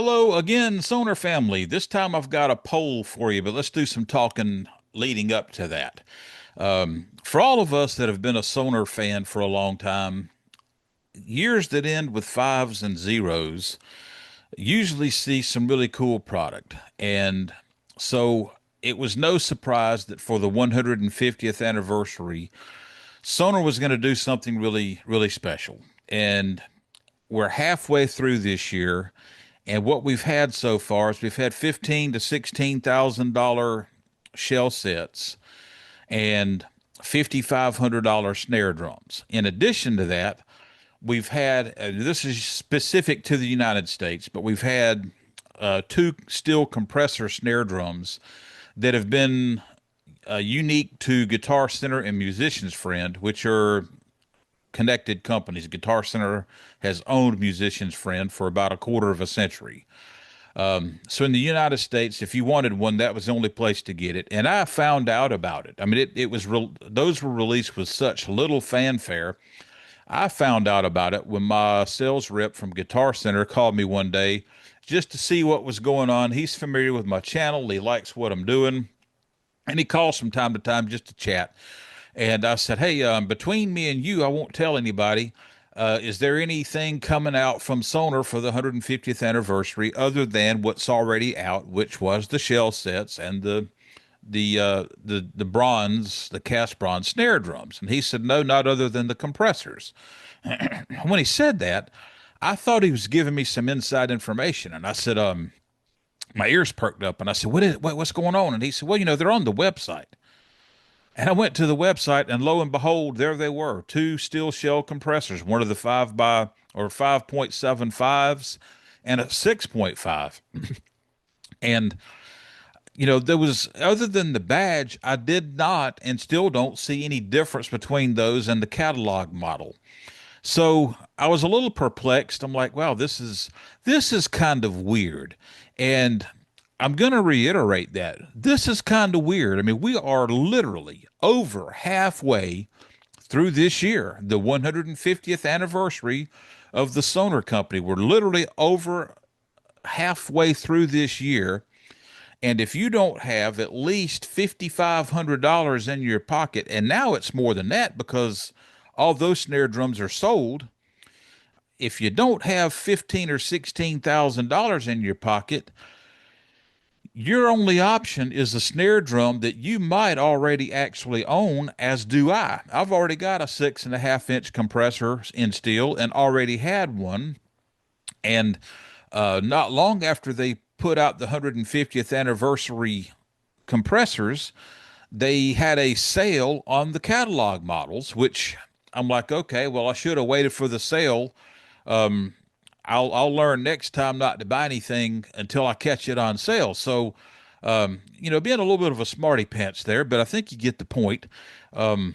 Hello again, Sonar family. This time I've got a poll for you, but let's do some talking leading up to that. For all of us that have been a Sonar fan for a long time, years that end with fives and zeros usually see some really cool product. And so it was no surprise that for the 150th anniversary, Sonar was going to do something really, really special. And we're halfway through this year, and what we've had so far is we've had $15,000 to $16,000 shell sets and $5,500 snare drums. In addition to that, we've had this is specific to the United States, but we've had two steel compressor snare drums that have been unique to Guitar Center and Musician's Friend, which are connected companies. Guitar Center has owned Musician's Friend for about a quarter of a century. So in the United States, if you wanted one, that was the only place to get it. And I found out about it. I mean, it was those were released with such little fanfare. I found out about it when my sales rep from Guitar Center called me one day just to see what was going on. He's familiar with my channel. He likes what I'm doing. And he calls from time to time just to chat. And I said, hey, between me and you, I won't tell anybody. Is there anything coming out from Sonar for the 150th anniversary other than what's already out, which was the shell sets and the bronze, the cast bronze snare drums? And he said, no, not other than the compressors. When he said that, I thought he was giving me some inside information, and I said, my ears perked up, and I said, what's going on? And he said, well, they're on the website. And I went to the website, and lo and behold, there they were, two steel shell compressors, one of the 5.75s and a 6.5. And there was, other than the badge, I did not and still don't see any difference between those and the catalog model. So I was a little perplexed. I'm like, wow, this is kind of weird. And I'm going to reiterate that. This is kind of weird. I mean, we are literally over halfway through this year, the 150th anniversary of the Sonar Company. We're literally over halfway through this year. And if you don't have at least $5,500 in your pocket, and now it's more than that because all those snare drums are sold. If you don't have $15,000 or $16,000 in your pocket, your only option is a snare drum that you might already actually own, as do I. I've already got a 6.5 inch compressor in steel and already had one. And not long after they put out the 150th anniversary compressors, they had a sale on the catalog models, which I'm like, okay, well, I should have waited for the sale. I'll learn next time not to buy anything until I catch it on sale. So, being a little bit of a smarty pants there, but I think you get the point. And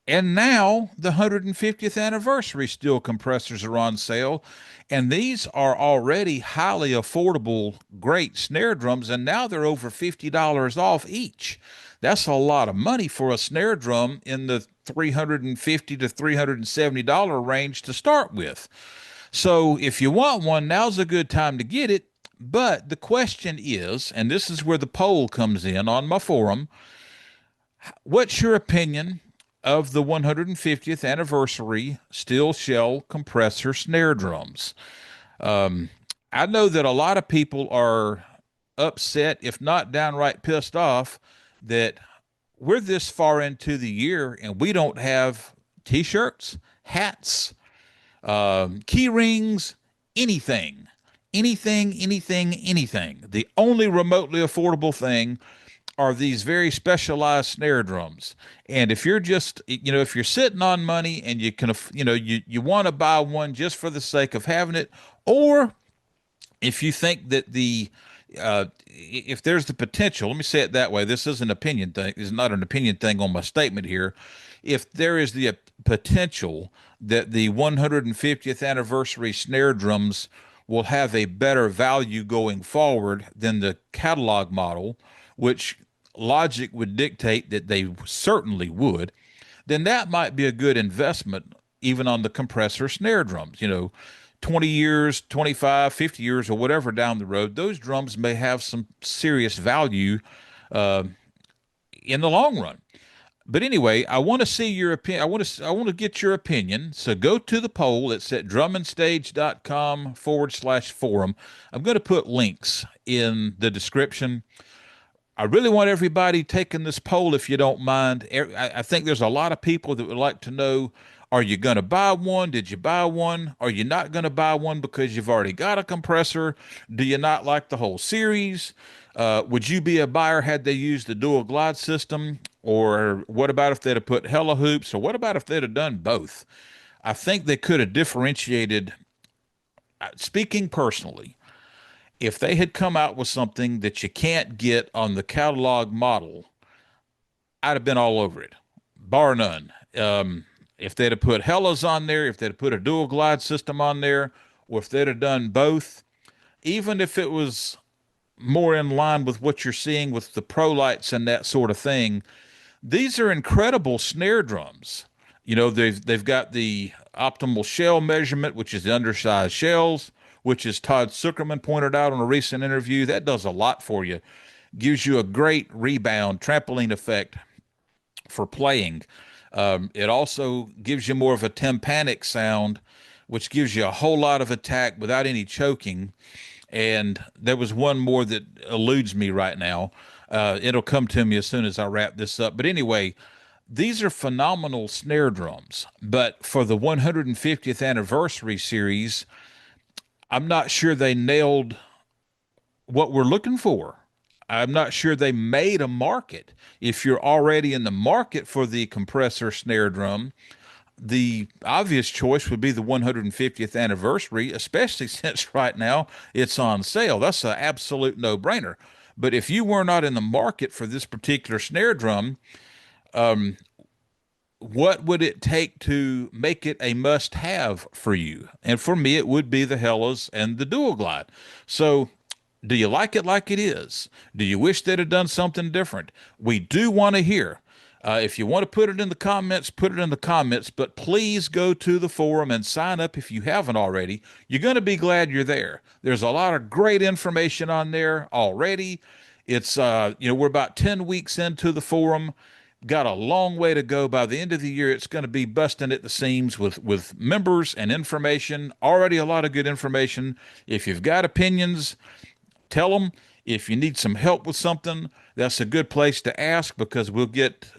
now the 150th anniversary steel compressors are on sale, and these are already highly affordable, great snare drums, and now they're over $50 off each. That's a lot of money for a snare drum in the $350 to $370 range to start with. So if you want one, now's a good time to get it. But the question is, and this is where the poll comes in on my forum, what's your opinion of the 150th anniversary steel shell compressor snare drums? I know that a lot of people are upset, if not downright pissed off, that we're this far into the year and we don't have t-shirts, hats, key rings, anything, anything. The only remotely affordable thing are these very specialized snare drums. And if you're just, if you're sitting on money and you can, you want to buy one just for the sake of having it, or if you think that if there's the potential, let me say it that way. This is an opinion thing. Is not an opinion thing on my statement here. If there is the potential that the 150th anniversary snare drums will have a better value going forward than the catalog model, which logic would dictate that they certainly would, then that might be a good investment even on the compressor snare drums. 20 years, 25, 50 years, or whatever down the road, those drums may have some serious value uh, in the long run. But anyway, I want to see your opinion. I want to get your opinion. So go to the poll. It's at drumandstage.com/forum. I'm going to put links in the description. I really want everybody taking this poll if you don't mind. I think there's a lot of people that would like to know, are you going to buy one? Did you buy one? Are you not going to buy one because you've already got a compressor? Do you not like the whole series? Would you be a buyer had they used the dual glide system? Or what about if they'd have put hella hoops? Or what about if they'd have done both? I think they could have differentiated, speaking personally, if they had come out with something that you can't get on the catalog model, I'd have been all over it, bar none. If they'd have put Hellas on there, if they'd have put a dual glide system on there, or if they'd have done both, even if it was more in line with what you're seeing with the Pro Lights and that sort of thing, these are incredible snare drums. You know, they've got the optimal shell measurement, which is the undersized shells, which as Todd Zuckerman pointed out on a recent interview, that does a lot for you. Gives you a great rebound, trampoline effect for playing. It also gives you more of a tympanic sound, which gives you a whole lot of attack without any choking. And there was one more that eludes me right now. It'll come to me as soon as I wrap this up. But anyway, these are phenomenal snare drums. But for the 150th anniversary series, I'm not sure they nailed what we're looking for. I'm not sure they made a market. If you're already in the market for the compressor snare drum, the obvious choice would be the 150th anniversary, especially since right now it's on sale. That's an absolute no-brainer. But if you were not in the market for this particular snare drum, what would it take to make it a must-have for you? And for me, it would be the Hellas and the Dual Glide. So do you like it like it is? Do you wish they'd have done something different? We do want to hear. If you want to put it in the comments, put it in the comments, but please go to the forum and sign up if you haven't already. You're going to be glad you're there. There's a lot of great information on there already. It's, we're about 10 weeks into the forum. Got a long way to go. By the end of the year, it's going to be busting at the seams with members and information. Already a lot of good information. If you've got opinions, tell them. If you need some help with something, that's a good place to ask because we'll get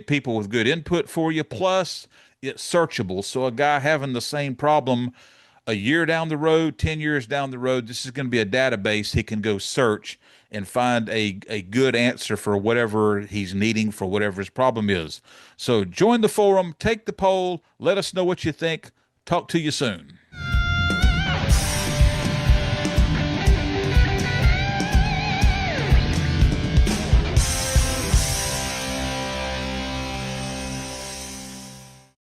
people with good input for you. Plus, it's searchable. So a guy having the same problem a year down the road, 10 years down the road, this is going to be a database he can go search and find a good answer for whatever he's needing for whatever his problem is. So join the forum, take the poll, let us know what you think. Talk to you soon.